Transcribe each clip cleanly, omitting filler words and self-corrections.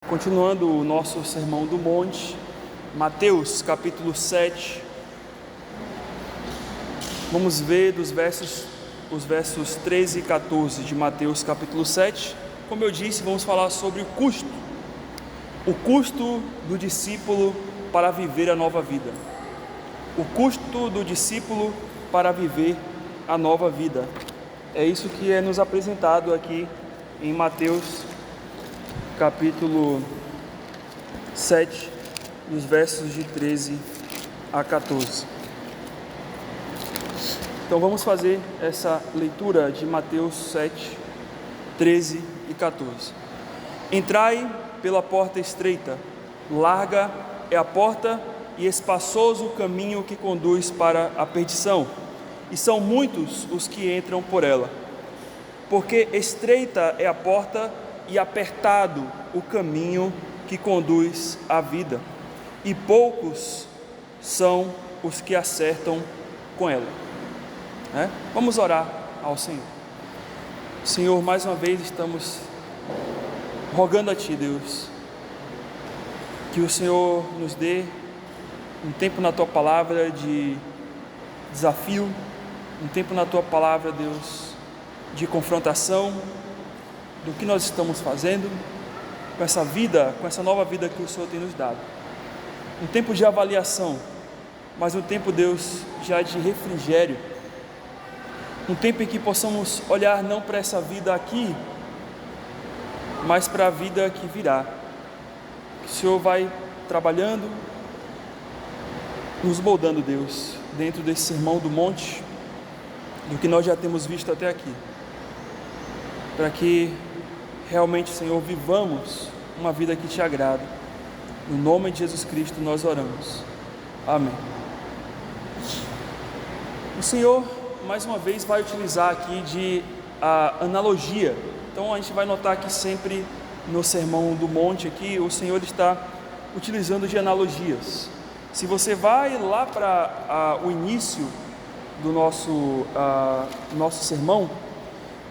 Continuando o nosso Sermão do Monte, Mateus capítulo 7, vamos ver os versos 13 e 14 de Mateus capítulo 7. Como eu disse, vamos falar sobre o custo do discípulo para viver a nova vida. O custo do discípulo para viver a nova vida. É isso que é nos apresentado aqui em Mateus capítulo 7, dos versos de 13 a 14. Então vamos fazer essa leitura de Mateus 7, 13 e 14. Entrai pela porta estreita, larga é a porta e espaçoso o caminho que conduz para a perdição, e são muitos os que entram por ela. Porque estreita é a porta e apertado o caminho que conduz à vida, e poucos são os que acertam com ela. Vamos orar ao Senhor. Senhor, mais uma vez estamos rogando a Ti, Deus, que o Senhor nos dê um tempo na Tua Palavra de desafio, um tempo na Tua Palavra, Deus, de confrontação do que nós estamos fazendo com essa vida, com essa nova vida que o Senhor tem nos dado. Um tempo de avaliação, mas um tempo, Deus, já de refrigério. Um tempo em que possamos olhar não para essa vida aqui, mas para a vida que virá. Que o Senhor vai trabalhando, nos moldando, Deus, dentro desse Sermão do Monte, do que nós já temos visto até aqui. Para que realmente, Senhor, vivamos uma vida que Te agrada. No nome de Jesus Cristo nós oramos. Amém. O Senhor, mais uma vez, vai utilizar aqui de analogia. Então a gente vai notar que sempre no Sermão do Monte aqui, o Senhor está utilizando de analogias. Se você vai lá para o início do nosso sermão,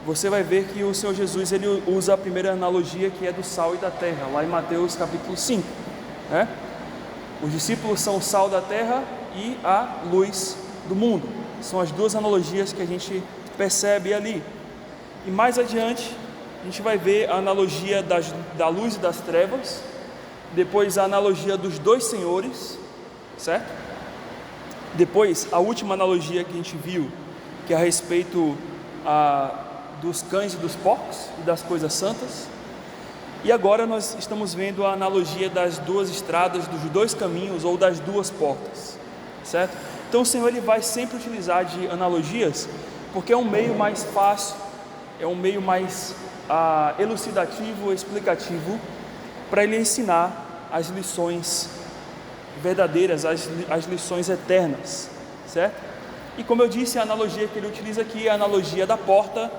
você vai ver que o Senhor Jesus ele usa a primeira analogia, que é do sal e da terra, lá em Mateus capítulo 5. Os discípulos são o sal da terra e a luz do mundo. São as duas analogias que a gente percebe ali. E mais adiante, a gente vai ver a analogia da luz e das trevas, depois a analogia dos dois senhores, certo? Depois, a última analogia que a gente viu, que é a respeito dos cães e dos porcos e das coisas santas. E agora nós estamos vendo a analogia das duas estradas, dos dois caminhos ou das duas portas, certo? Então o Senhor ele vai sempre utilizar de analogias, porque é um meio mais fácil, é um meio mais elucidativo, explicativo, para ele ensinar as lições verdadeiras, as lições eternas, certo? E como eu disse, a analogia que ele utiliza aqui é a analogia da porta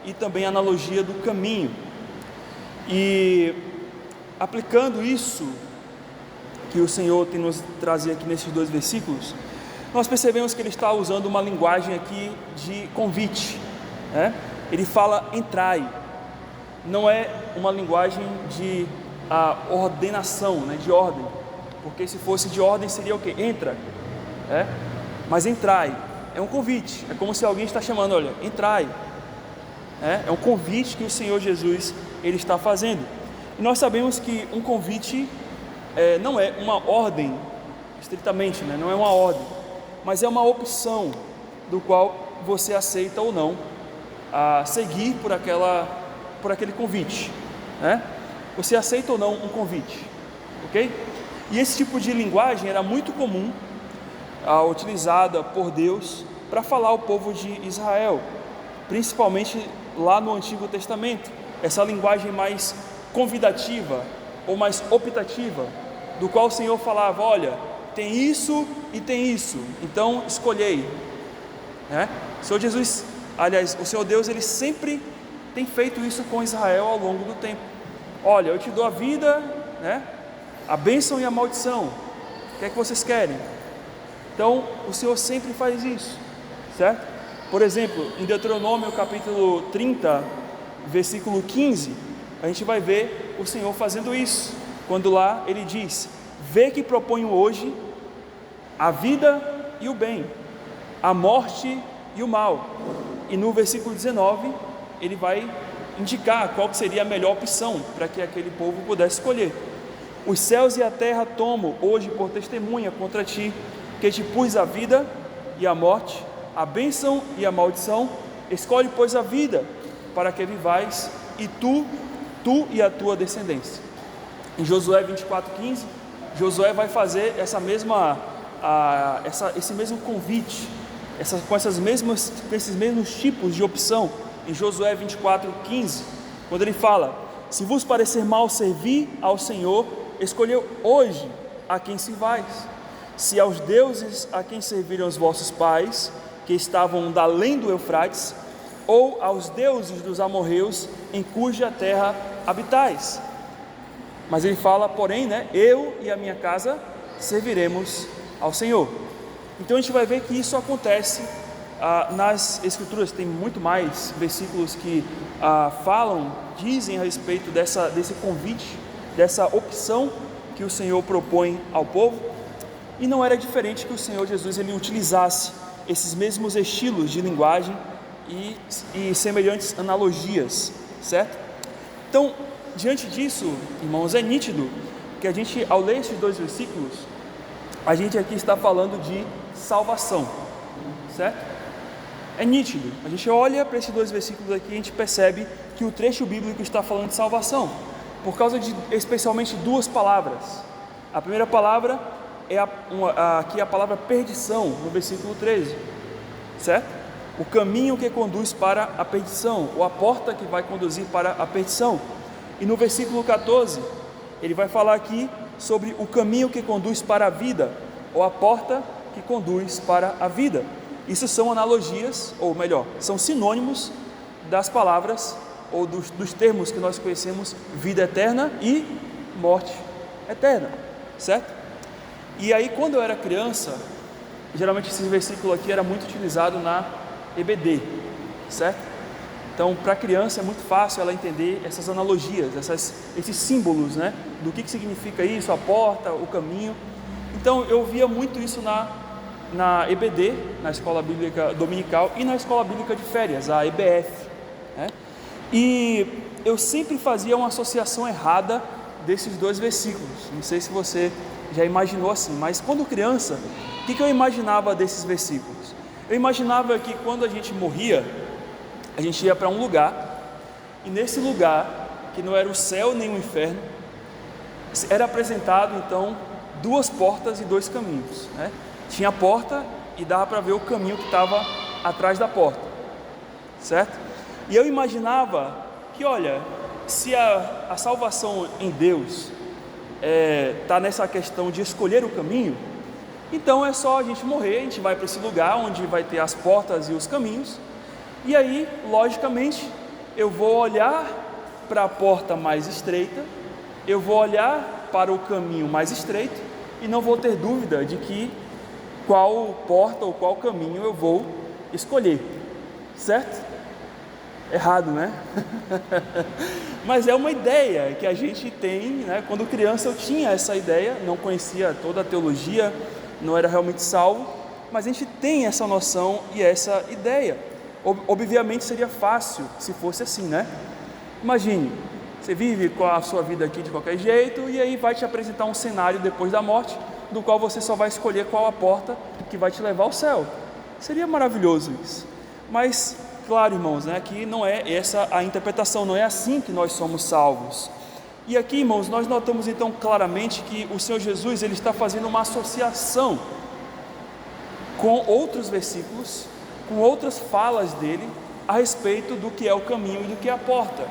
e também a analogia do caminho. E aplicando isso que o Senhor tem nos trazido aqui nesses dois versículos, nós percebemos que ele está usando uma linguagem aqui de convite, Ele fala entrai, não é uma linguagem de ordenação, de ordem, porque se fosse de ordem seria o que? Entra, mas entrai é um convite, é como se alguém está chamando, olha, entrai. É um convite que o Senhor Jesus ele está fazendo. E nós sabemos que um convite não é uma ordem, estritamente, não é uma ordem, mas é uma opção do qual você aceita ou não seguir por aquele convite. Você aceita ou não um convite, ok? E esse tipo de linguagem era muito comum, utilizada por Deus para falar ao povo de Israel, principalmente lá no Antigo Testamento, essa linguagem mais convidativa ou mais optativa, do qual o Senhor falava, olha, tem isso e tem isso, então escolhei. O Senhor Jesus, aliás, o Senhor Deus, ele sempre tem feito isso com Israel ao longo do tempo. Olha, eu te dou a vida, a bênção e a maldição, o que é que vocês querem? Então, o Senhor sempre faz isso, certo? Por exemplo, em Deuteronômio capítulo 30, versículo 15, a gente vai ver o Senhor fazendo isso. quando lá ele diz: vê que proponho hoje a vida e o bem, a morte e o mal. E no versículo 19 ele vai indicar qual que seria a melhor opção para que aquele povo pudesse escolher. Os céus e a terra tomo hoje por testemunha contra ti, que te pus a vida e a morte, a bênção e a maldição. Escolhe, pois, a vida, para que vivais, e tu e a tua descendência. Em Josué 24:15, Josué vai fazer esse mesmo convite, com esses mesmos tipos de opção. Em Josué 24:15, quando ele fala: se vos parecer mal servir ao Senhor, escolheu hoje a quem servais, se aos deuses a quem serviram os vossos pais, que estavam da além do Eufrates, ou aos deuses dos amorreus, em cuja terra habitais. Mas ele fala, porém, eu e a minha casa serviremos ao Senhor. Então a gente vai ver que isso acontece nas Escrituras. Tem muito mais versículos que dizem a respeito desse convite, dessa opção que o Senhor propõe ao povo. E não era diferente que o Senhor Jesus ele utilizasse esses mesmos estilos de linguagem e semelhantes analogias, certo? Então, diante disso, irmãos, é nítido que a gente, ao ler esses dois versículos, a gente aqui está falando de salvação, certo? É nítido, a gente olha para esses dois versículos aqui e a gente percebe que o trecho bíblico está falando de salvação, por causa de especialmente duas palavras. A primeira palavra é aqui a palavra perdição, no versículo 13, certo? O caminho que conduz para a perdição, ou a porta que vai conduzir para a perdição. E no versículo 14, ele vai falar aqui sobre o caminho que conduz para a vida, ou a porta que conduz para a vida. Isso são analogias, ou melhor, são sinônimos das palavras, ou dos termos que nós conhecemos: vida eterna e morte eterna, certo? E aí, quando eu era criança, geralmente esse versículo aqui era muito utilizado na EBD, certo? Então, para a criança é muito fácil ela entender essas analogias, esses símbolos, do que significa isso, a porta, o caminho. Então, eu via muito isso na EBD, na Escola Bíblica Dominical, e na Escola Bíblica de Férias, a EBF, E eu sempre fazia uma associação errada desses dois versículos. Não sei se você já imaginou assim, mas quando criança, o que eu imaginava desses versículos? Eu imaginava que quando a gente morria, a gente ia para um lugar, e nesse lugar, que não era o céu nem o inferno, era apresentado então duas portas e dois caminhos, Tinha a porta e dava para ver o caminho que estava atrás da porta, certo? E eu imaginava que, olha, se a salvação em Deus está nessa questão de escolher o caminho, então é só a gente morrer, a gente vai para esse lugar onde vai ter as portas e os caminhos, e aí, logicamente, eu vou olhar para a porta mais estreita, eu vou olhar para o caminho mais estreito, e não vou ter dúvida de que qual porta ou qual caminho eu vou escolher, certo? Errado, Mas é uma ideia que a gente tem, Quando criança eu tinha essa ideia, não conhecia toda a teologia, não era realmente salvo, mas a gente tem essa noção e essa ideia. Obviamente seria fácil se fosse assim, Imagine, você vive com a sua vida aqui de qualquer jeito, e aí vai te apresentar um cenário depois da morte, do qual você só vai escolher qual a porta que vai te levar ao céu. Seria maravilhoso isso. Mas, claro, irmãos, que não é essa a interpretação, não é assim que nós somos salvos. E aqui, irmãos, nós notamos então claramente que o Senhor Jesus ele está fazendo uma associação com outros versículos, com outras falas dele a respeito do que é o caminho e do que é a porta.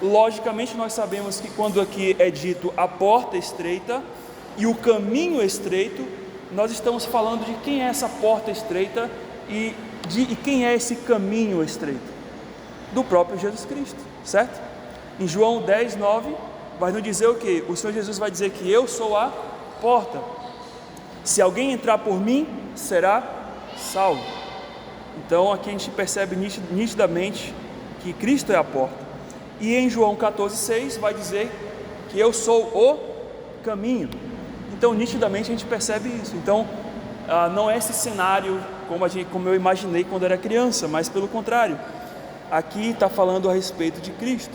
Logicamente nós sabemos que quando aqui é dito a porta estreita e o caminho estreito, nós estamos falando de quem é essa porta estreita e quem é esse caminho estreito? Do próprio Jesus Cristo, certo? Em João 10:9 vai nos dizer o que? O Senhor Jesus vai dizer que eu sou a porta. Se alguém entrar por mim, será salvo. Então aqui a gente percebe nitidamente que Cristo é a porta. E em João 14:6 vai dizer que eu sou o caminho. Então, nitidamente, a gente percebe isso. Então, não é esse cenário como eu imaginei quando era criança, mas pelo contrário, aqui está falando a respeito de Cristo,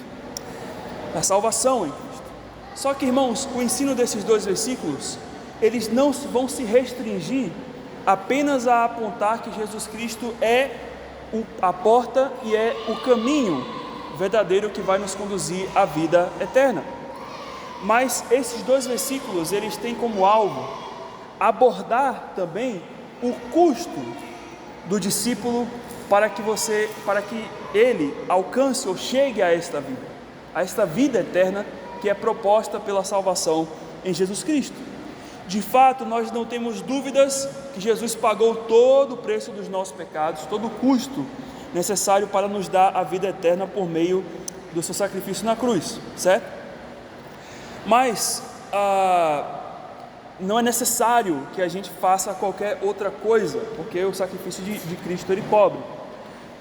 da salvação em Cristo. Só que, irmãos, o ensino desses dois versículos, eles não vão se restringir apenas a apontar que Jesus Cristo é a porta e é o caminho verdadeiro que vai nos conduzir à vida eterna. Mas esses dois versículos, eles têm como alvo abordar também o custo do discípulo para que ele alcance ou chegue a esta vida eterna que é proposta pela salvação em Jesus Cristo. De fato, nós não temos dúvidas que Jesus pagou todo o preço dos nossos pecados, todo o custo necessário para nos dar a vida eterna por meio do seu sacrifício na cruz, certo? Mas não é necessário que a gente faça qualquer outra coisa, porque o sacrifício de Cristo ele cobre.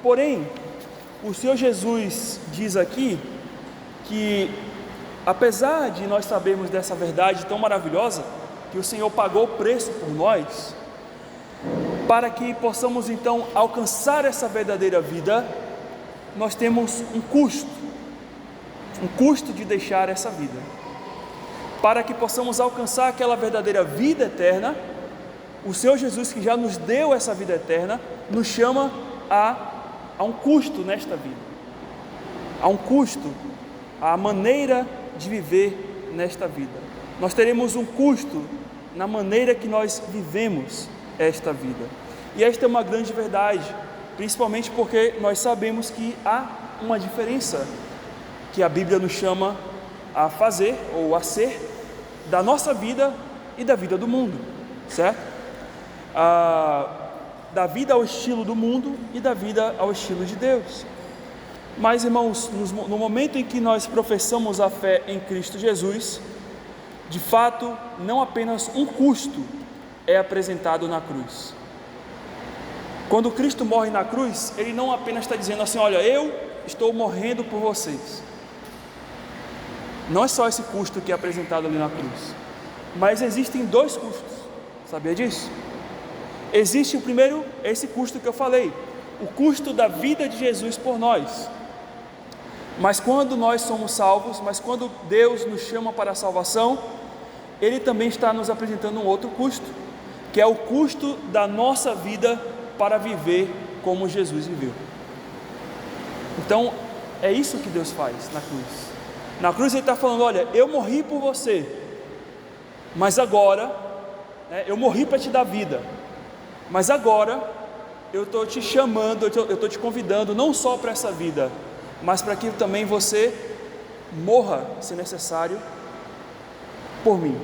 Porém, o Senhor Jesus diz aqui que, apesar de nós sabermos dessa verdade tão maravilhosa, que o Senhor pagou o preço por nós, para que possamos então alcançar essa verdadeira vida, nós temos um custo de deixar essa vida. Para que possamos alcançar aquela verdadeira vida eterna, o Senhor Jesus, que já nos deu essa vida eterna, nos chama a um custo nesta vida, a um custo, a maneira de viver nesta vida. Nós teremos um custo na maneira que nós vivemos esta vida. E esta é uma grande verdade, principalmente porque nós sabemos que há uma diferença que a Bíblia nos chama a fazer ou a ser da nossa vida e da vida do mundo, certo? Da vida ao estilo do mundo e da vida ao estilo de Deus. Mas, irmãos, no momento em que nós professamos a fé em Cristo Jesus, de fato, não apenas um custo é apresentado na cruz. Quando Cristo morre na cruz, Ele não apenas está dizendo assim: olha, eu estou morrendo por vocês. Não é só esse custo que é apresentado ali na cruz, mas existem dois custos, sabia disso? Existe o primeiro, esse custo que eu falei, o custo da vida de Jesus por nós. Mas quando nós somos salvos, quando Deus nos chama para a salvação, Ele também está nos apresentando um outro custo, que é o custo da nossa vida para viver como Jesus viveu. Então, é isso que Deus faz na cruz. Na cruz Ele está falando: olha, eu morri por você, mas agora, eu morri para te dar vida, mas agora eu estou te chamando, eu estou te convidando não só para essa vida, mas para que também você morra, se necessário, por mim,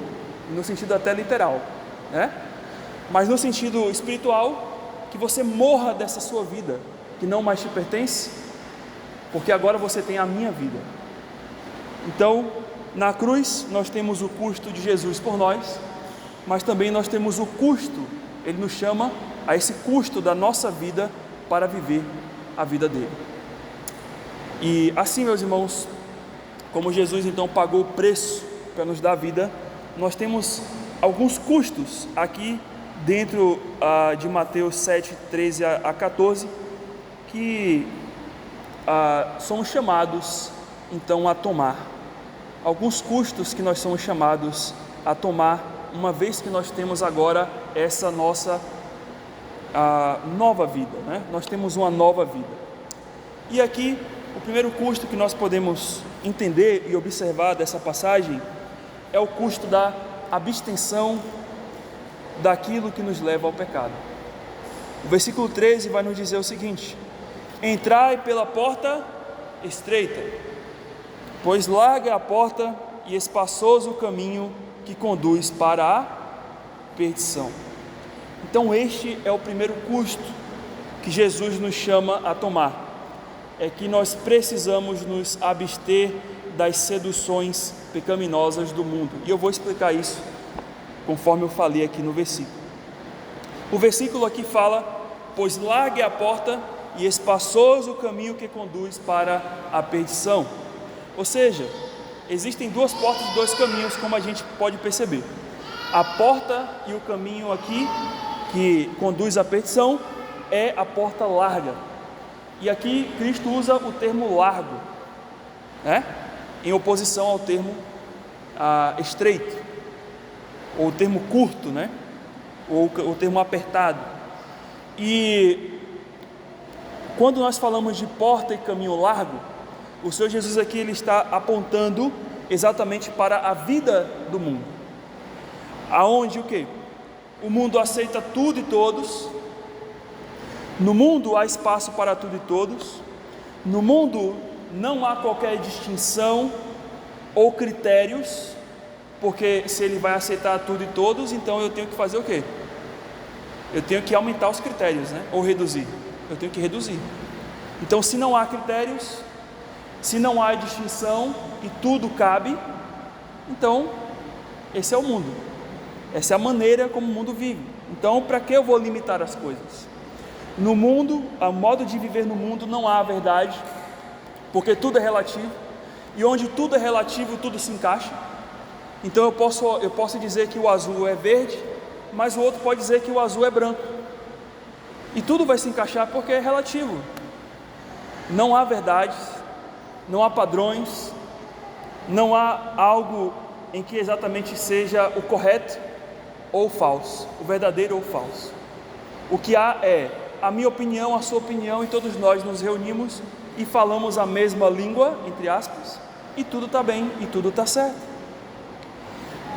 no sentido até literal, mas no sentido espiritual, que você morra dessa sua vida, que não mais te pertence, porque agora você tem a minha vida. Então, na cruz, nós temos o custo de Jesus por nós, mas também nós temos o custo, Ele nos chama a esse custo da nossa vida para viver a vida dele. E assim, meus irmãos, como Jesus então pagou o preço para nos dar vida, nós temos alguns custos aqui dentro de Mateus 7, 13 a 14, que somos chamados então a tomar. Alguns custos que nós somos chamados a tomar, uma vez que nós temos agora essa nossa nova vida, Nós temos uma nova vida. E aqui, o primeiro custo que nós podemos entender e observar dessa passagem é o custo da abstenção daquilo que nos leva ao pecado. O versículo 13 vai nos dizer o seguinte: entrai pela porta estreita, pois larga é a porta e espaçoso o caminho que conduz para a perdição. Então este é o primeiro custo que Jesus nos chama a tomar, é que nós precisamos nos abster das seduções pecaminosas do mundo, e eu vou explicar isso conforme eu falei aqui no versículo. O versículo aqui fala: pois larga é a porta e espaçoso o caminho que conduz para a perdição. Ou seja, existem duas portas e dois caminhos, como a gente pode perceber. A porta e o caminho aqui, que conduz à perdição, é a porta larga. E aqui Cristo usa o termo largo, né? Em oposição ao termo estreito, ou o termo curto, né? Ou o termo apertado. E quando nós falamos de porta e caminho largo, o Senhor Jesus aqui ele está apontando exatamente para a vida do mundo, aonde o quê? O mundo aceita tudo e todos. No mundo há espaço para tudo e todos. No mundo não há qualquer distinção ou critérios, porque se ele vai aceitar tudo e todos, então eu tenho que fazer o quê? Eu tenho que aumentar os critérios, né? Ou reduzir. Eu tenho que reduzir. Então, se não há critérios, se não há distinção e tudo cabe, então esse é o mundo. Essa é a maneira como o mundo vive. Então, para que eu vou limitar as coisas? No mundo, a modo de viver no mundo não há verdade, porque tudo é relativo, e onde tudo é relativo, tudo se encaixa. Então eu posso dizer que o azul é verde, mas o outro pode dizer que o azul é branco, e tudo vai se encaixar porque é relativo. Não há verdades, não há padrões, não há algo em que exatamente seja o correto ou o falso, o verdadeiro ou o falso. O que há é a minha opinião, a sua opinião, e todos nós nos reunimos e falamos a mesma língua, entre aspas, e tudo está bem, e tudo está certo.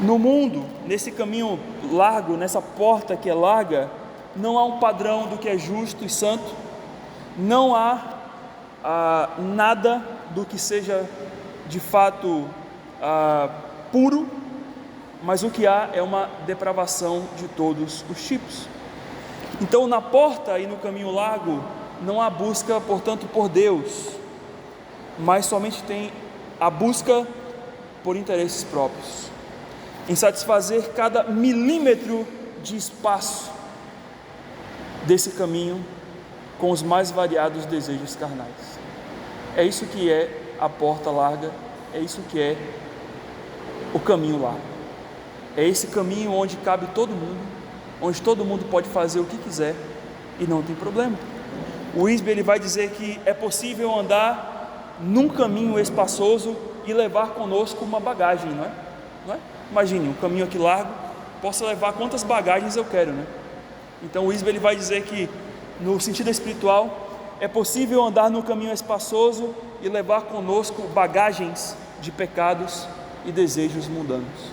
No mundo, nesse caminho largo, nessa porta que é larga, não há um padrão do que é justo e santo, não há nada do que seja de fato puro, mas o que há é uma depravação de todos os tipos. Então, na porta e no caminho largo, não há busca, portanto, por Deus, mas somente tem a busca por interesses próprios, em satisfazer cada milímetro de espaço desse caminho com os mais variados desejos carnais. É isso que é a porta larga, é isso que é o caminho largo. É esse caminho onde cabe todo mundo, onde todo mundo pode fazer o que quiser e não tem problema. O Wisby ele vai dizer que é possível andar num caminho espaçoso e levar conosco uma bagagem, não é? Imagine, um caminho aqui largo, posso levar quantas bagagens eu quero, né? Então o Wisby ele vai dizer que no sentido espiritual é possível andar no caminho espaçoso e levar conosco bagagens de pecados e desejos mundanos.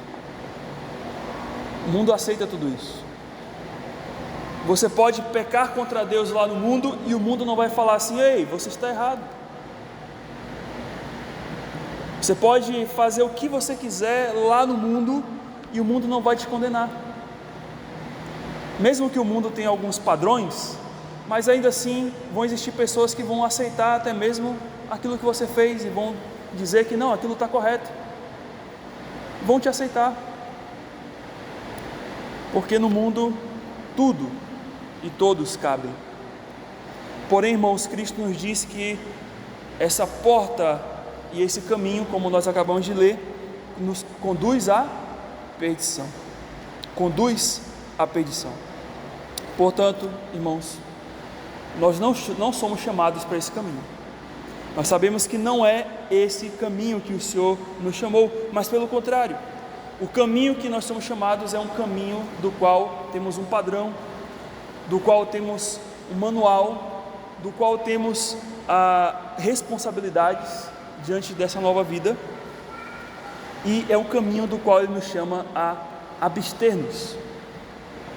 O mundo aceita tudo isso. Você pode pecar contra Deus lá no mundo e o mundo não vai falar assim: ei, você está errado. Você pode fazer o que você quiser lá no mundo e o mundo não vai te condenar. Mesmo que o mundo tenha alguns padrões, mas ainda assim vão existir pessoas que vão aceitar até mesmo aquilo que você fez e vão dizer que não, aquilo está correto. Vão te aceitar. Porque no mundo tudo e todos cabem. Porém, irmãos, Cristo nos diz que essa porta e esse caminho, como nós acabamos de ler, nos conduz à perdição. Conduz à perdição. Portanto, irmãos, nós não somos chamados para esse caminho. Nós sabemos que não é esse caminho que o Senhor nos chamou, mas pelo contrário, o caminho que nós somos chamados é um caminho do qual temos um padrão, do qual temos um manual, do qual temos responsabilidades diante dessa nova vida, e é um caminho do qual Ele nos chama a abster-nos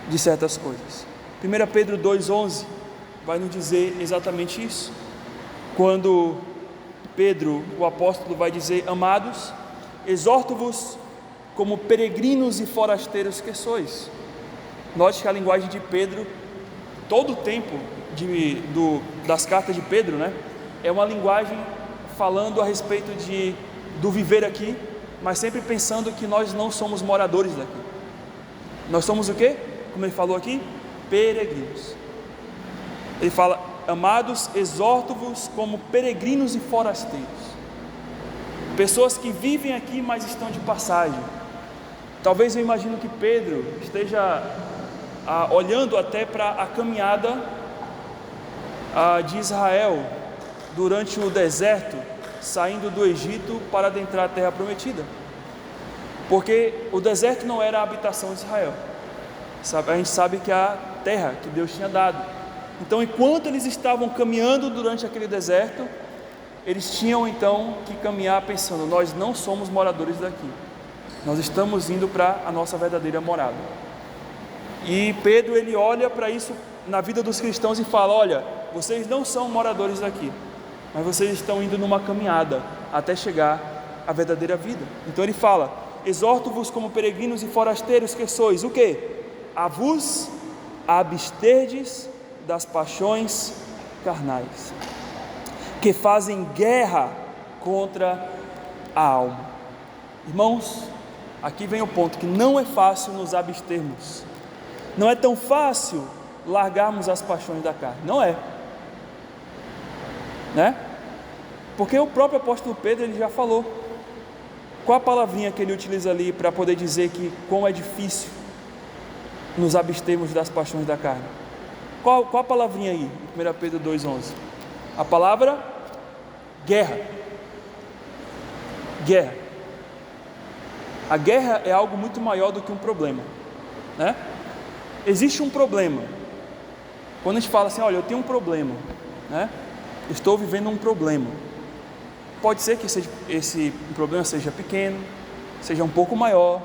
de certas coisas. 1 Pedro 2,11 vai nos dizer exatamente isso, quando Pedro, o apóstolo, vai dizer: amados, exorto-vos como peregrinos e forasteiros que sois. Note que a linguagem de Pedro, todo o tempo das cartas de Pedro, né, é uma linguagem falando a respeito do viver aqui, mas sempre pensando que nós não somos moradores daqui. Nós somos o quê? Como ele falou aqui? Peregrinos. Ele fala: amados, exorto-vos como peregrinos e forasteiros. pessoas que vivem aqui, mas estão de passagem. Talvez eu imagino que Pedro esteja olhando até para a caminhada de Israel durante o deserto, saindo do Egito para adentrar a terra prometida, porque o deserto não era a habitação de Israel. A gente sabe que é a terra que Deus tinha dado. Então, enquanto eles estavam caminhando durante aquele deserto, eles tinham então que caminhar pensando: nós não somos moradores daqui, nós estamos indo para a nossa verdadeira morada. E Pedro, ele olha para isso na vida dos cristãos e fala: olha, vocês não são moradores daqui, mas vocês estão indo numa caminhada até chegar à verdadeira vida. Então ele fala: exorto-vos como peregrinos e forasteiros que sois, o quê? A vos absterdes das paixões carnais, que fazem guerra contra a alma. Irmãos, aqui vem o ponto, que não é fácil nos abstermos. Não é tão fácil largarmos as paixões da carne, não é, né? Porque o próprio apóstolo Pedro, ele já falou. Qual a palavrinha que ele utiliza ali para poder dizer que como é difícil nos abstermos das paixões da carne? Qual a palavrinha aí, 1 Pedro 2,11? A palavra guerra. Guerra. A guerra é algo muito maior do que um problema, né? Existe um problema. Quando a gente fala assim: olha, eu tenho um problema, né? Estou vivendo um problema. Pode ser que esse problema seja pequeno, seja um pouco maior,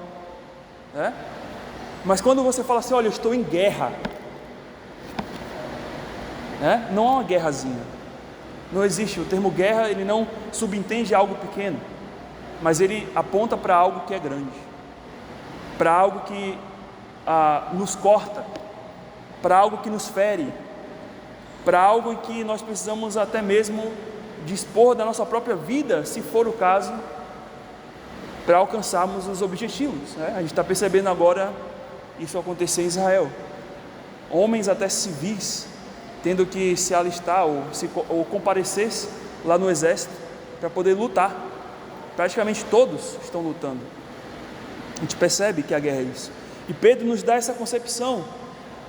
né? Mas quando você fala assim: olha, eu estou em guerra, né? Não há uma guerrazinha. Não existe. O termo guerra, ele não subentende algo pequeno, mas ele aponta para algo que é grande, para algo que nos corta, para algo que nos fere, para algo em que nós precisamos até mesmo dispor da nossa própria vida, se for o caso, para alcançarmos os objetivos, né? A gente está percebendo agora isso acontecer em Israel. Homens até civis tendo que se alistar ou comparecer lá no exército para poder lutar. Praticamente todos estão lutando. A gente percebe que a guerra é isso. E Pedro nos dá essa concepção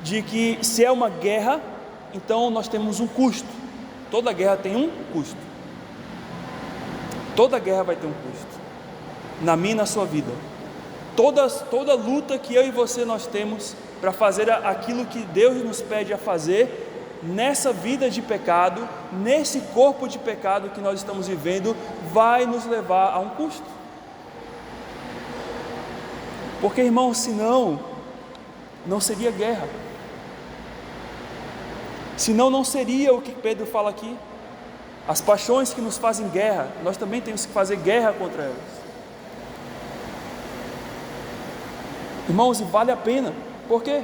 de que se é uma guerra, então nós temos um custo. Toda guerra tem um custo. Toda guerra vai ter um custo. Na minha e na sua vida. Toda luta que eu e você nós temos para fazer aquilo que Deus nos pede a fazer, nessa vida de pecado, nesse corpo de pecado que nós estamos vivendo, vai nos levar a um custo. Porque, irmão, senão não seria guerra. Senão não seria o que Pedro fala aqui. As paixões que nos fazem guerra, nós também temos que fazer guerra contra elas. Irmãos, e vale a pena. Por quê?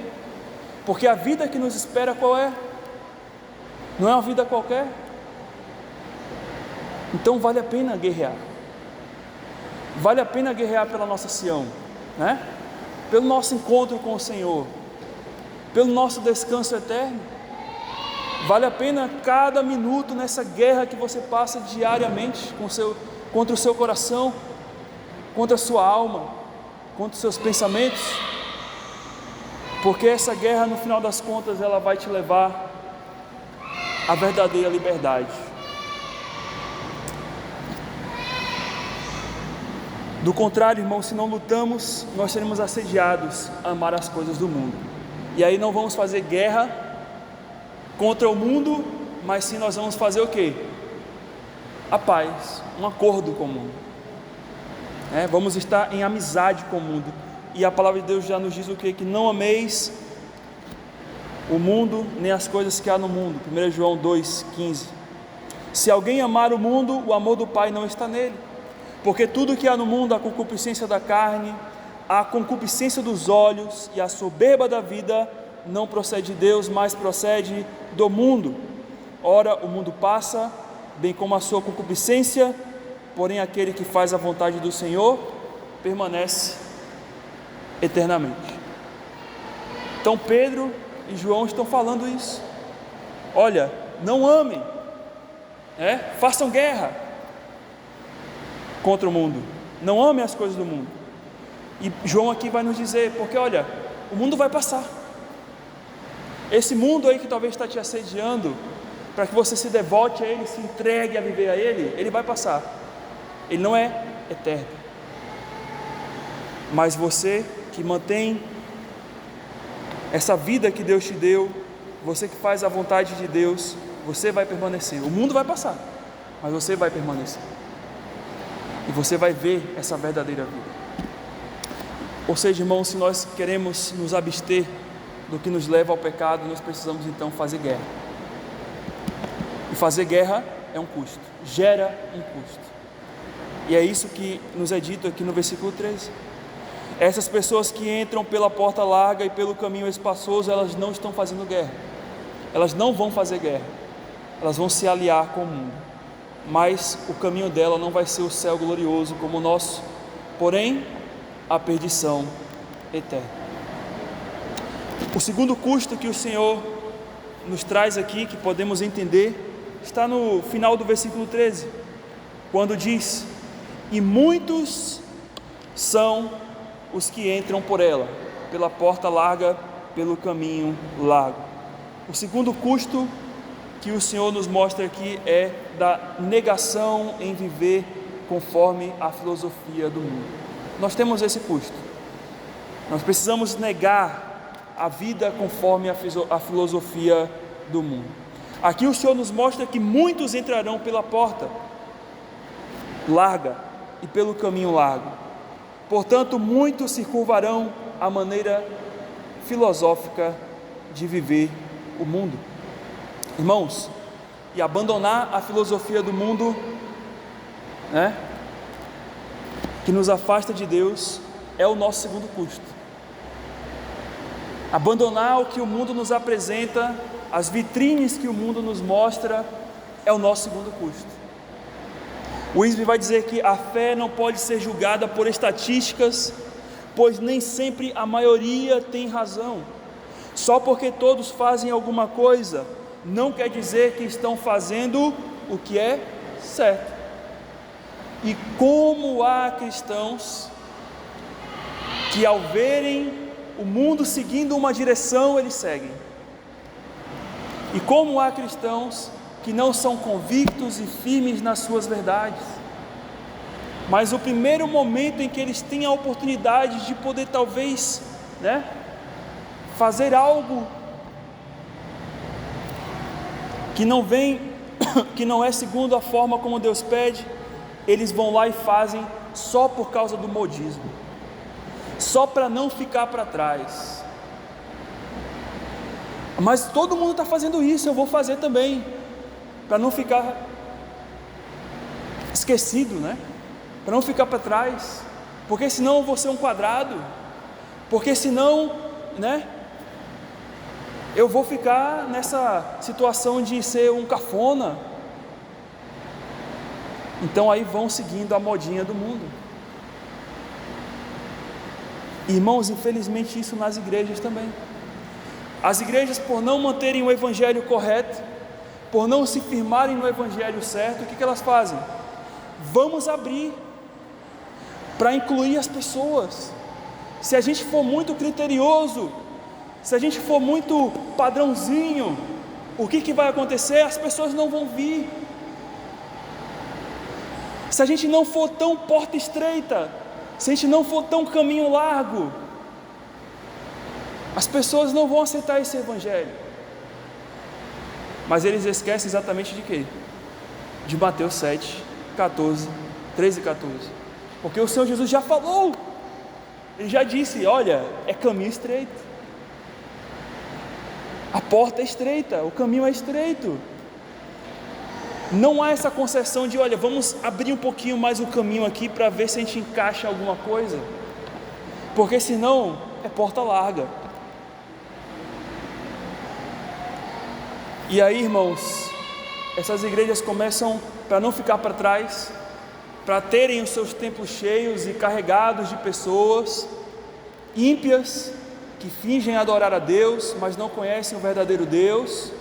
Porque a vida que nos espera qual é? Não é uma vida qualquer. Então vale a pena guerrear. Vale a pena guerrear pela nossa Sião, né? Pelo nosso encontro com o Senhor, pelo nosso descanso eterno. Vale a pena cada minuto nessa guerra que você passa diariamente contra o seu coração, contra a sua alma, contra os seus pensamentos, porque essa guerra, no final das contas, ela vai te levar à verdadeira liberdade. Do contrário, irmão, se não lutamos, nós seremos assediados a amar as coisas do mundo, e aí não vamos fazer guerra contra o mundo, mas sim nós vamos fazer o quê? A paz, um acordo com o mundo. Vamos estar em amizade com o mundo. E a palavra de Deus já nos diz o quê? Que não ameis o mundo, nem as coisas que há no mundo. 1 João 2,15. Se alguém amar o mundo, o amor do Pai não está nele. Porque tudo que há no mundo, a concupiscência da carne, a concupiscência dos olhos e a soberba da vida, não procede de Deus, mas procede do mundo. Ora, o mundo passa, bem como a sua concupiscência, porém aquele que faz a vontade do Senhor permanece eternamente. Então Pedro e João estão falando isso. Olha, não amem, façam guerra contra o mundo. Não ame as coisas do mundo. E João aqui vai nos dizer, porque olha, o mundo vai passar. Esse mundo aí que talvez está te assediando, para que você se devote a ele, se entregue a viver a ele vai passar. Ele não é eterno. Mas você que mantém essa vida que Deus te deu, você que faz a vontade de Deus, você vai permanecer. O mundo vai passar, mas você vai permanecer. E você vai ver essa verdadeira vida. Ou seja, irmãos, se nós queremos nos abster do que nos leva ao pecado, nós precisamos então fazer guerra. E fazer guerra é um custo, gera um custo. E é isso que nos é dito aqui no versículo 13. Essas pessoas que entram pela porta larga e pelo caminho espaçoso, elas não estão fazendo guerra. Elas não vão fazer guerra. Elas vão se aliar com o mundo. Mas o caminho dela não vai ser o céu glorioso como o nosso, porém a perdição eterna. O segundo custo que o Senhor nos traz aqui, que podemos entender, está no final do versículo 13, quando diz: e muitos são os que entram por ela, pela porta larga, pelo caminho largo. O segundo custo que o Senhor nos mostra aqui é da negação em viver conforme a filosofia do mundo. Nós temos esse custo. Nós precisamos negar a vida conforme a filosofia do mundo. Aqui o Senhor nos mostra que muitos entrarão pela porta larga e pelo caminho largo. Portanto, muitos se curvarão à maneira filosófica de viver o mundo. Irmãos, e abandonar a filosofia do mundo, que nos afasta de Deus, é o nosso segundo custo. Abandonar o que o mundo nos apresenta, as vitrines que o mundo nos mostra, é o nosso segundo custo. O Isbe vai dizer que a fé não pode ser julgada por estatísticas, pois nem sempre a maioria tem razão. Só porque todos fazem alguma coisa, não quer dizer que estão fazendo o que é certo. E como há cristãos que, ao verem o mundo seguindo uma direção, eles seguem. E como há cristãos que não são convictos e firmes nas suas verdades, mas o primeiro momento em que eles têm a oportunidade de poder talvez, fazer algo que não é segundo a forma como Deus pede, eles vão lá e fazem só por causa do modismo, só para não ficar para trás. Mas todo mundo está fazendo isso, eu vou fazer também, para não ficar esquecido, para não ficar para trás, porque senão eu vou ser um quadrado, porque senão, eu vou ficar nessa situação de ser um cafona. Então aí vão seguindo a modinha do mundo. Irmãos, infelizmente isso nas igrejas também. As igrejas, por não manterem o evangelho correto, por não se firmarem no evangelho certo, o que elas fazem? Vamos abrir para incluir as pessoas. Se a gente for muito criterioso, se a gente for muito padrãozinho, o que vai acontecer? As pessoas não vão vir. Se a gente não for tão porta estreita, se a gente não for tão caminho largo, as pessoas não vão aceitar esse evangelho. Mas eles esquecem exatamente de quê? De Mateus 7, 14, 13 e 14. Porque o Senhor Jesus já falou, Ele já disse, olha, é caminho estreito, a porta é estreita, o caminho é estreito. Não há essa concessão de, olha, vamos abrir um pouquinho mais o caminho aqui para ver se a gente encaixa alguma coisa, porque senão é porta larga. E aí, irmãos, essas igrejas começam, para não ficar para trás, para terem os seus templos cheios e carregados de pessoas ímpias, que fingem adorar a Deus, mas não conhecem o verdadeiro Deus,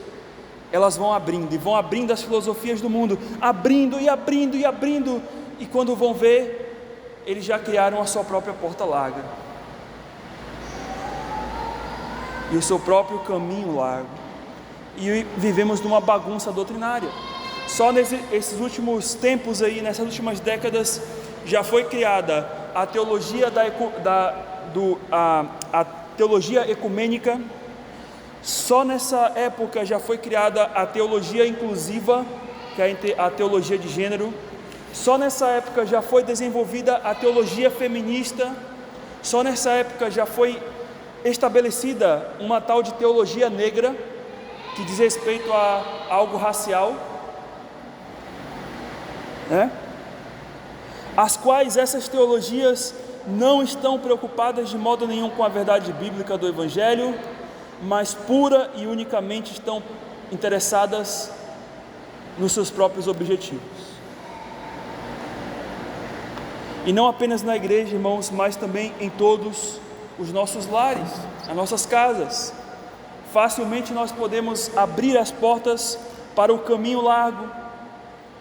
elas vão abrindo, e vão abrindo as filosofias do mundo, abrindo e abrindo e abrindo, e quando vão ver, eles já criaram a sua própria porta larga e o seu próprio caminho largo, e vivemos numa bagunça doutrinária. Só nesses últimos tempos aí, nessas últimas décadas, já foi criada a teologia a teologia ecumênica. Só nessa época já foi criada a teologia inclusiva, que é a teologia de gênero. Só nessa época já foi desenvolvida a teologia feminista. Só nessa época já foi estabelecida uma tal de teologia negra, que diz respeito a algo racial, né? As quais essas teologias não estão preocupadas de modo nenhum com a verdade bíblica do Evangelho, mas pura e unicamente estão interessadas nos seus próprios objetivos. E não apenas na igreja, irmãos, mas também em todos os nossos lares, as nossas casas. Facilmente nós podemos abrir as portas para o caminho largo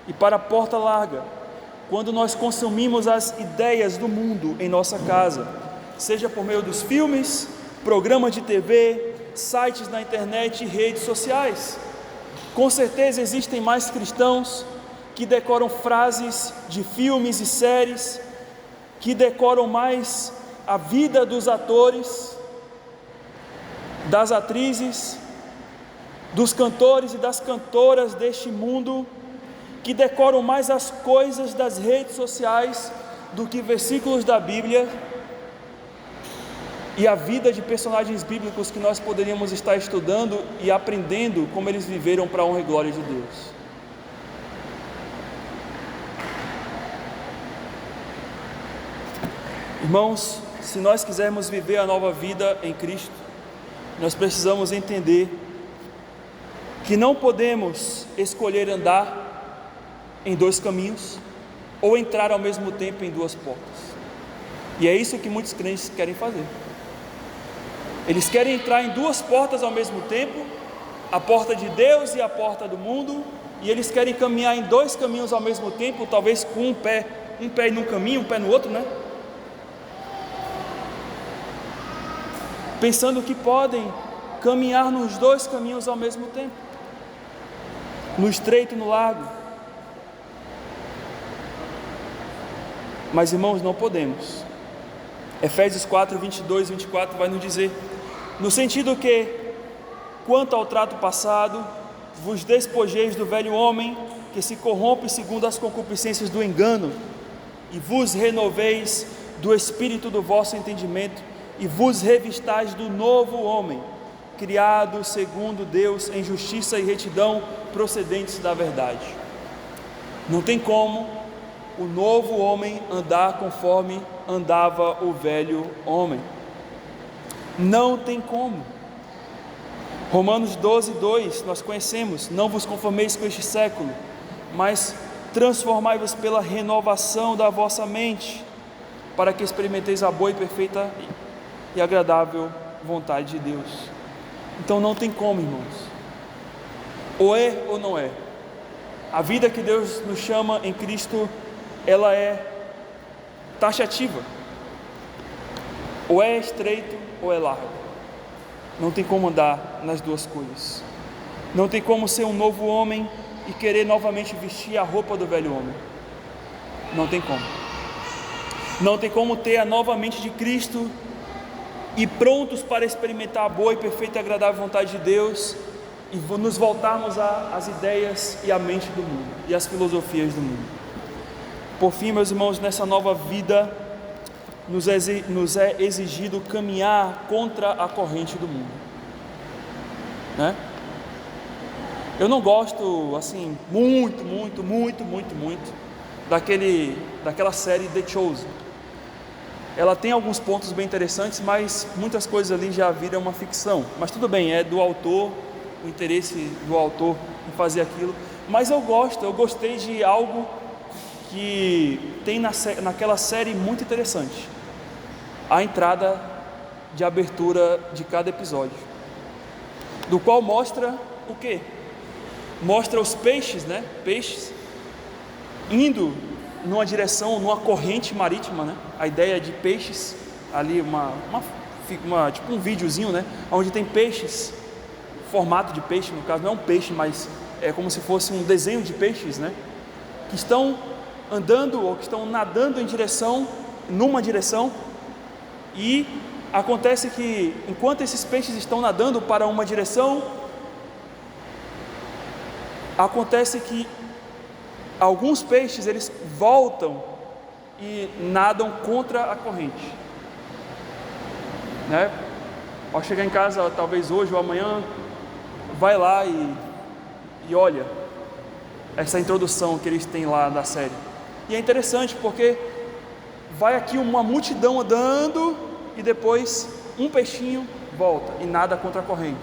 e para a porta larga, quando nós consumimos as ideias do mundo em nossa casa, seja por meio dos filmes, programas de TV, sites na internet e redes sociais. Com certeza existem mais cristãos que decoram frases de filmes e séries, que decoram mais a vida dos atores, das atrizes, dos cantores e das cantoras deste mundo, que decoram mais as coisas das redes sociais do que versículos da Bíblia e a vida de personagens bíblicos que nós poderíamos estar estudando e aprendendo como eles viveram para a honra e glória de Deus. Irmãos, se nós quisermos viver a nova vida em Cristo, nós precisamos entender que não podemos escolher andar em dois caminhos ou entrar ao mesmo tempo em duas portas. E é isso que muitos crentes querem fazer. Eles querem entrar em duas portas ao mesmo tempo, a porta de Deus e a porta do mundo, e eles querem caminhar em dois caminhos ao mesmo tempo, talvez com um pé num caminho, um pé no outro, né? Pensando que podem caminhar nos dois caminhos ao mesmo tempo, no estreito e no largo. Mas, irmãos, não podemos. Efésios 4, 22 e 24 vai nos dizer, no sentido que, quanto ao trato passado, vos despojeis do velho homem, que se corrompe segundo as concupiscências do engano, e vos renoveis do espírito do vosso entendimento, e vos revistais do novo homem, criado segundo Deus em justiça e retidão, procedentes da verdade. Não tem como o novo homem andar conforme andava o velho homem. Não tem como. Romanos 12, 2, nós conhecemos, não vos conformeis com este século, mas transformai-vos pela renovação da vossa mente, para que experimenteis a boa e perfeita e agradável vontade de Deus. Então não tem como, irmãos. Ou é ou não é. A vida que Deus nos chama em Cristo, ela é taxativa. Ou é estreito ou é largo. Não tem como andar nas duas coisas. Não tem como ser um novo homem e querer novamente vestir a roupa do velho homem. Não tem como. Não tem como ter a nova mente de Cristo e prontos para experimentar a boa e perfeita e agradável vontade de Deus e nos voltarmos às ideias e à mente do mundo e às filosofias do mundo. Por fim, meus irmãos, nessa nova vida nos é exigido caminhar contra a corrente do mundo, né? Eu não gosto assim muito daquela série The Chosen. Ela tem alguns pontos bem interessantes, mas muitas coisas ali já viram uma ficção. Mas tudo bem, é do autor, o interesse do autor em fazer aquilo. Mas eu gostei de algo que tem naquela série muito interessante. A entrada de abertura de cada episódio, do qual mostra o quê? Mostra os peixes, né? Peixes indo numa direção, numa corrente marítima, né? A ideia de peixes, ali tipo um videozinho, né? Onde tem peixes, formato de peixe, no caso não é um peixe, mas é como se fosse um desenho de peixes, né? Que estão andando ou que estão nadando numa direção, e acontece que enquanto esses peixes estão nadando para uma direção, acontece que alguns peixes eles voltam e nadam contra a corrente, né? Ao chegar em casa, talvez hoje ou amanhã, vai lá e olha essa introdução que eles têm lá da série. E é interessante porque vai aqui uma multidão andando e depois um peixinho volta e nada contra a corrente.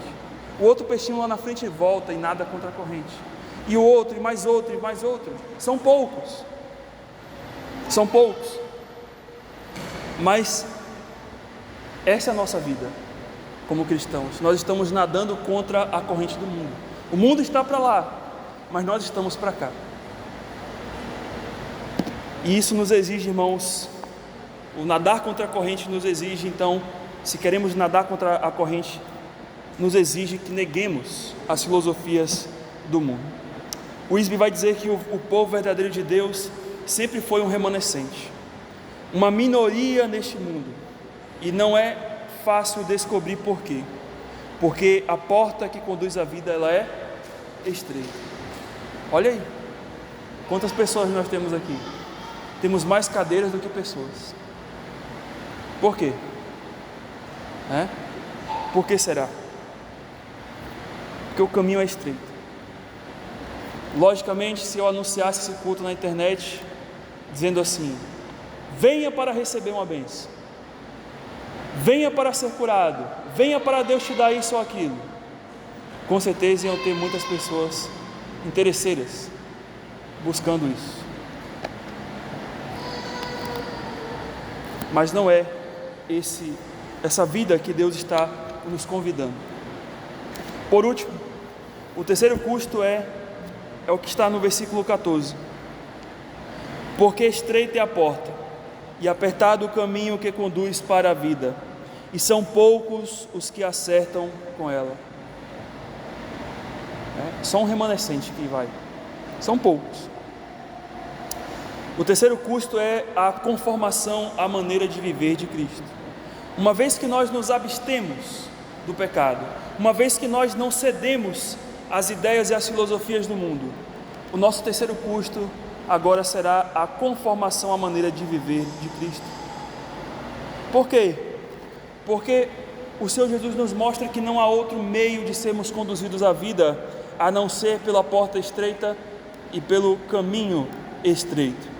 O outro peixinho lá na frente volta e nada contra a corrente. E o outro, e mais outro, e mais outro. São poucos. Mas essa é a nossa vida como cristãos. Nós estamos nadando contra a corrente do mundo. O mundo está para lá, mas nós estamos para cá. E isso nos exige, irmãos, o nadar contra a corrente nos exige, então, se queremos nadar contra a corrente, nos exige que neguemos as filosofias do mundo. O Isby vai dizer que o povo verdadeiro de Deus sempre foi um remanescente, uma minoria neste mundo, e não é fácil descobrir por quê, porque a porta que conduz à vida, ela é estreita. Olha aí, quantas pessoas nós temos aqui? Temos mais cadeiras do que pessoas. Por quê? Por que será? Porque o caminho é estreito. Logicamente, se eu anunciasse esse culto na internet, dizendo assim: venha para receber uma bênção, venha para ser curado, venha para Deus te dar isso ou aquilo, com certeza iam ter muitas pessoas interesseiras buscando isso. Mas não é essa vida que Deus está nos convidando. Por último, o terceiro custo é o que está no versículo 14: porque estreita é a porta e apertado o caminho que conduz para a vida, e são poucos os que acertam com ela. Só um remanescente que vai, são poucos. O terceiro custo é a conformação à maneira de viver de Cristo. Uma vez que nós nos abstemos do pecado, uma vez que nós não cedemos às ideias e às filosofias do mundo, o nosso terceiro custo agora será a conformação à maneira de viver de Cristo. Por quê? Porque o Senhor Jesus nos mostra que não há outro meio de sermos conduzidos à vida a não ser pela porta estreita e pelo caminho estreito.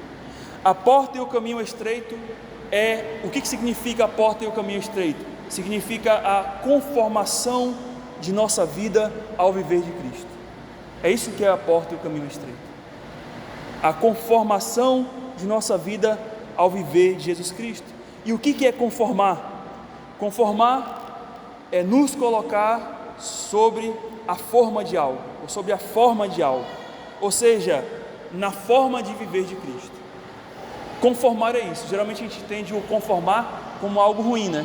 A porta e o caminho estreito o que significa a porta e o caminho estreito? Significa a conformação de nossa vida ao viver de Cristo. É isso que é a porta e o caminho estreito. A conformação de nossa vida ao viver de Jesus Cristo. E o que é conformar? Conformar é nos colocar sobre a forma de algo, ou sobre a forma de algo, ou seja, na forma de viver de Cristo. Conformar é isso. Geralmente a gente entende o conformar como algo ruim, né?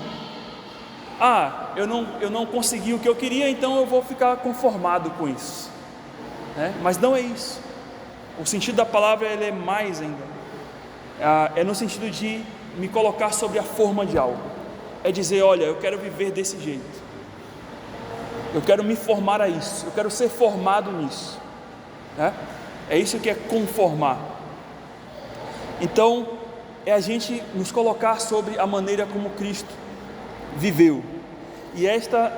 Eu não consegui o que eu queria, então eu vou ficar conformado com isso, né? Mas não é isso. O sentido da palavra ele é mais ainda. É no sentido de me colocar sobre a forma de algo. É dizer, olha, eu quero viver desse jeito. Eu quero me formar a isso. Eu quero ser formado nisso, né? É isso que é conformar. Então, é a gente nos colocar sobre a maneira como Cristo viveu. E esta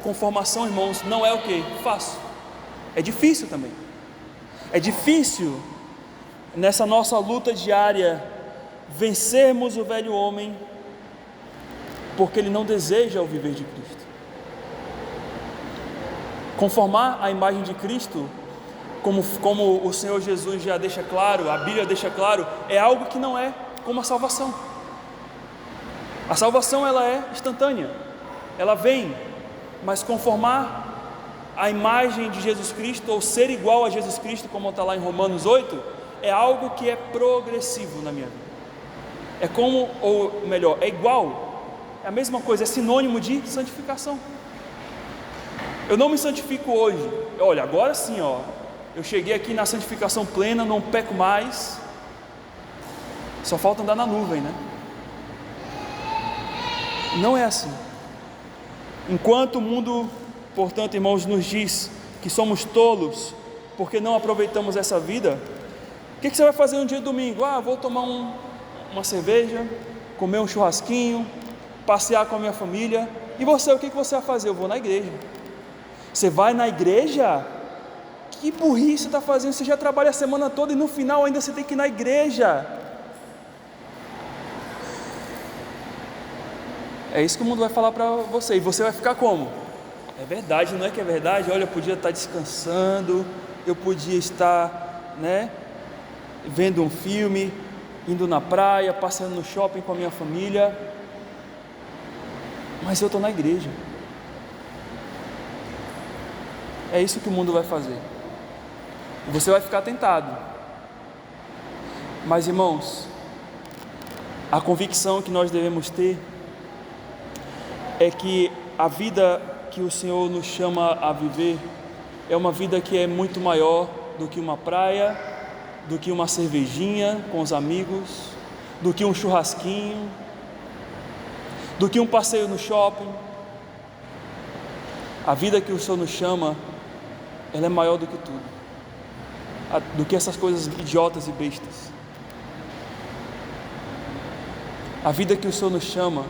conformação, irmãos, não é o que? Fácil. É difícil também. É difícil, nessa nossa luta diária, vencermos o velho homem, porque ele não deseja o viver de Cristo. Conformar a imagem de Cristo, como o Senhor Jesus já deixa claro, a Bíblia deixa claro, é algo que não é como a salvação. A salvação ela é instantânea, ela vem, mas conformar a imagem de Jesus Cristo, ou ser igual a Jesus Cristo, como está lá em Romanos 8, é algo que é progressivo na minha vida. É como, ou melhor, é igual, é a mesma coisa, é sinônimo de santificação. Eu não me santifico hoje. Olha, agora sim, ó, eu cheguei aqui na santificação plena, não peco mais. Só falta andar na nuvem, né? Não é assim. Enquanto o mundo, portanto, irmãos, nos diz que somos tolos porque não aproveitamos essa vida, o que você vai fazer no dia de domingo? Vou tomar uma cerveja, comer um churrasquinho, passear com a minha família. E você, o que você vai fazer? Eu vou na igreja. Você vai na igreja? Que burrice você está fazendo? Você já trabalha a semana toda e no final ainda você tem que ir na igreja. É isso que o mundo vai falar para você. E você vai ficar como? É verdade, não é que é verdade? Olha, eu podia estar descansando, eu podia estar, vendo um filme, indo na praia, passeando no shopping com a minha família, mas eu estou na igreja. É isso que o mundo vai fazer. Você vai ficar tentado. Mas, irmãos, a convicção que nós devemos ter é que a vida que o Senhor nos chama a viver é uma vida que é muito maior do que uma praia, do que uma cervejinha com os amigos, do que um churrasquinho, do que um passeio no shopping. A vida que o Senhor nos chama, ela é maior do que tudo, do que essas coisas idiotas e bestas. A vida que o Senhor nos chama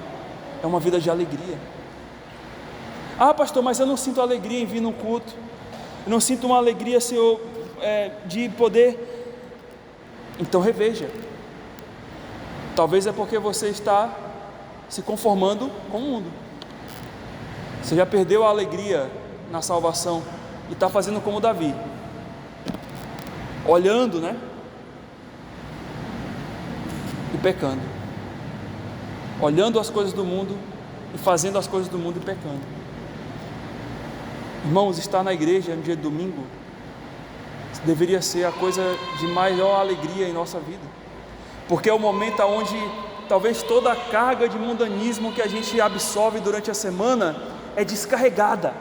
é uma vida de alegria. Pastor, mas eu não sinto alegria em vir num culto, eu não sinto uma alegria, Senhor, de poder. Então reveja. Talvez é porque você está se conformando com o mundo. Você já perdeu a alegria na salvação e está fazendo como Davi, olhando, e pecando, olhando as coisas do mundo e fazendo as coisas do mundo e pecando. Irmãos, estar na igreja no dia de domingo deveria ser a coisa de maior alegria em nossa vida, porque é o momento onde talvez toda a carga de mundanismo que a gente absorve durante a semana é descarregada.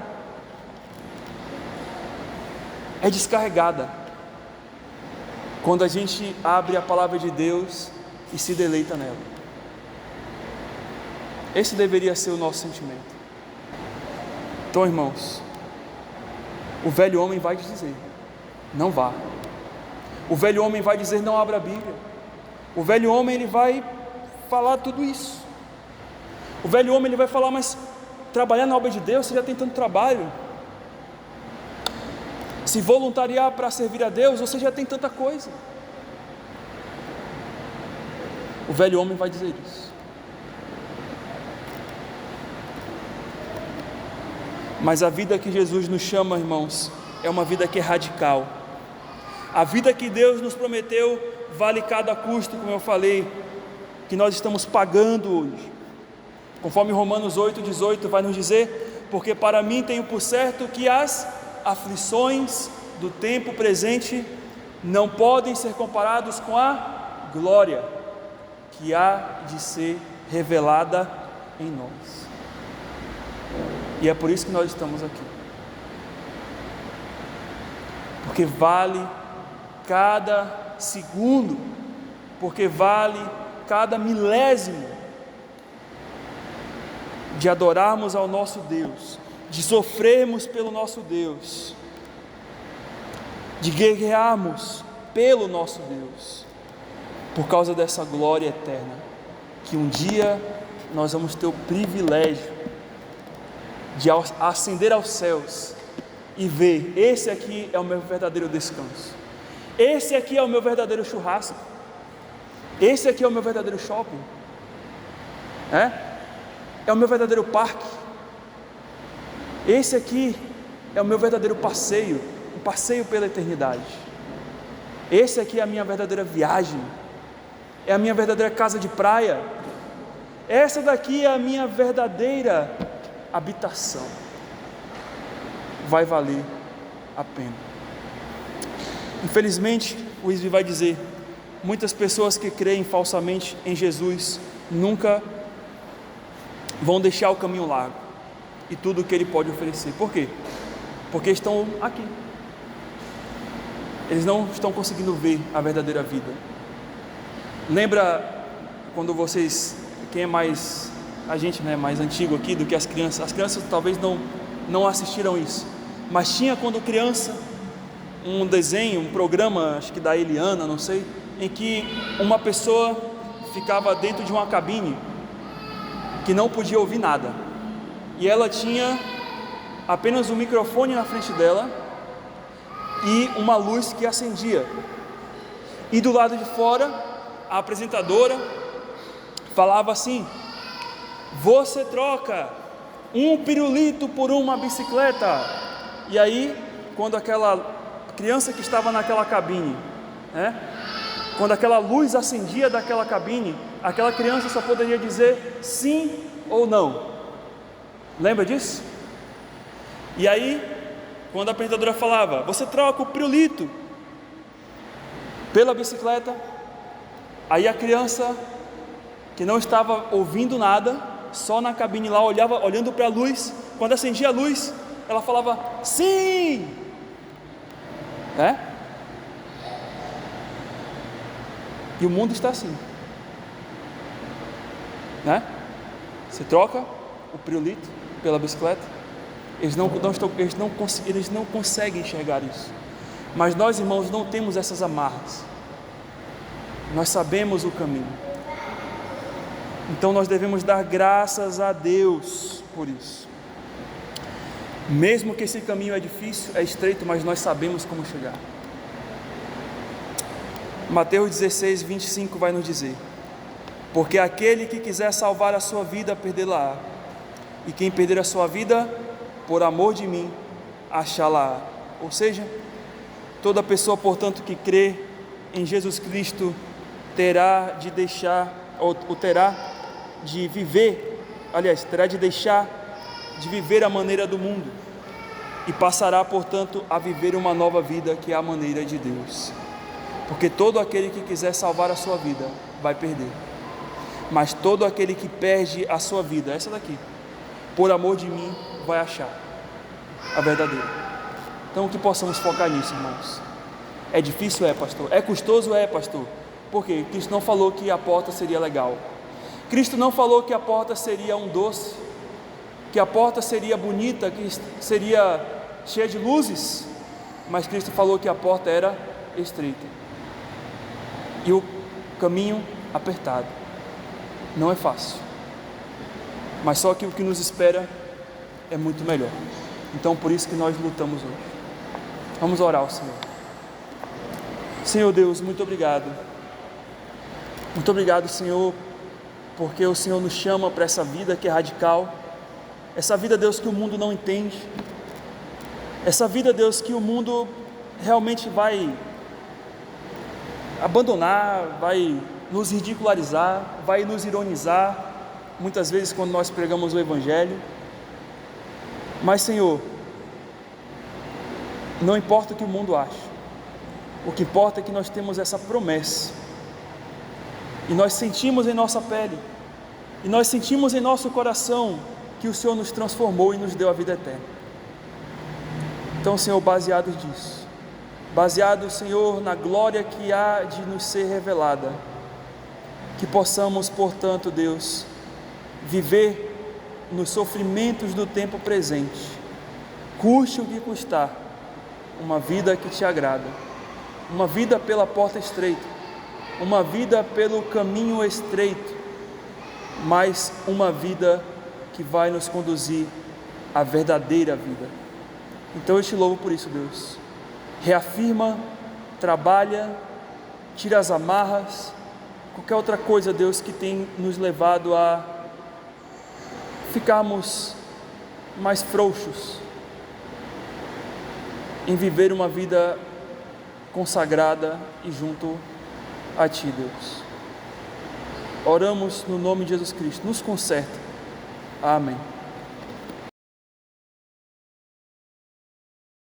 É descarregada quando a gente abre a palavra de Deus e se deleita nela. Esse deveria ser o nosso sentimento. Então, irmãos, o velho homem vai dizer: não vá. O velho homem vai dizer: não abra a Bíblia. O velho homem, ele vai falar tudo isso. O velho homem, ele vai falar: mas trabalhar na obra de Deus, você já tem tanto trabalho. Se voluntariar para servir a Deus, você já tem tanta coisa. O velho homem vai dizer isso. Mas a vida que Jesus nos chama, irmãos, é uma vida que é radical. A vida que Deus nos prometeu vale cada custo, como eu falei, que nós estamos pagando hoje. Conforme Romanos 8,18 vai nos dizer: porque para mim tenho por certo que as aflições do tempo presente não podem ser comparados com a glória que há de ser revelada em nós. E é por isso que nós estamos aqui, porque vale cada segundo, porque vale cada milésimo de adorarmos ao nosso Deus, de sofrermos pelo nosso Deus, de guerrearmos pelo nosso Deus, por causa dessa glória eterna, que um dia nós vamos ter o privilégio de ascender aos céus e ver: esse aqui é o meu verdadeiro descanso, esse aqui é o meu verdadeiro churrasco, esse aqui é o meu verdadeiro shopping, é o meu verdadeiro parque, esse aqui é o meu verdadeiro passeio, um passeio pela eternidade. Esse aqui é a minha verdadeira viagem, é a minha verdadeira casa de praia, essa daqui é a minha verdadeira habitação. Vai valer a pena. Infelizmente, o Isbi vai dizer, muitas pessoas que creem falsamente em Jesus nunca vão deixar o caminho largo e tudo o que Ele pode oferecer. Por quê? Porque estão aqui. Eles não estão conseguindo ver a verdadeira vida. Lembra quando vocês, quem é mais, a gente, né, mais antigo aqui do que as crianças talvez não assistiram isso, mas tinha quando criança um desenho, um programa, acho que da Eliana, não sei, em que uma pessoa ficava dentro de uma cabine que não podia ouvir nada, e ela tinha apenas um microfone na frente dela e uma luz que acendia, e do lado de fora a apresentadora falava assim: você troca um pirulito por uma bicicleta. E aí, quando aquela criança que estava naquela cabine, né, quando aquela luz acendia daquela cabine, aquela criança só poderia dizer sim ou não. Lembra disso? E aí, quando a apresentadora falava, você troca o pirulito pela bicicleta, aí a criança que não estava ouvindo nada, só na cabine lá, olhando para a luz, quando acendia a luz, ela falava sim, né? E o mundo está assim, né? Você troca o pirulito pela bicicleta, eles não conseguem enxergar isso. Mas nós, irmãos, não temos essas amarras, nós sabemos o caminho. Então nós devemos dar graças a Deus por isso. Mesmo que esse caminho é difícil, é estreito, mas nós sabemos como chegar. Mateus 16, 25 vai nos dizer: porque aquele que quiser salvar a sua vida, perdê-la-á, e quem perder a sua vida, por amor de mim, achá-la-á. Ou seja, toda pessoa, portanto, que crê em Jesus Cristo, terá de deixar de viver a maneira do mundo, e passará, portanto, a viver uma nova vida, que é a maneira de Deus. Porque todo aquele que quiser salvar a sua vida vai perder, mas todo aquele que perde a sua vida, essa daqui, por amor de mim, vai achar a verdadeira. Então que possamos focar nisso, irmãos. É difícil? É, pastor. É custoso? É, pastor. Por quê? Cristo não falou que a porta seria legal. Cristo não falou que a porta seria um doce, que a porta seria bonita, que seria cheia de luzes, mas Cristo falou que a porta era estreita e o caminho apertado. Não é fácil, mas só que o que nos espera é muito melhor. Então por isso que nós lutamos hoje. Vamos orar ao Senhor. Senhor Deus, muito obrigado. Muito obrigado, Senhor, porque o Senhor nos chama para essa vida que é radical, essa vida, Deus, que o mundo não entende, essa vida, Deus, que o mundo realmente vai abandonar, vai nos ridicularizar, vai nos ironizar, muitas vezes quando nós pregamos o Evangelho. Mas, Senhor, não importa o que o mundo ache, o que importa é que nós temos essa promessa, e nós sentimos em nossa pele, e nós sentimos em nosso coração que o Senhor nos transformou e nos deu a vida eterna. Então, Senhor, baseado nisso, baseado, Senhor, na glória que há de nos ser revelada, que possamos, portanto, Deus, viver nos sofrimentos do tempo presente, custe o que custar, uma vida que te agrada, uma vida pela porta estreita, uma vida pelo caminho estreito, mas uma vida que vai nos conduzir à verdadeira vida. Então eu te louvo por isso, Deus. Reafirma, trabalha, tira as amarras, qualquer outra coisa, Deus, que tem nos levado a ficarmos mais frouxos em viver uma vida consagrada e junto a Ti, Deus. Oramos no nome de Jesus Cristo. Nos conserta. Amém.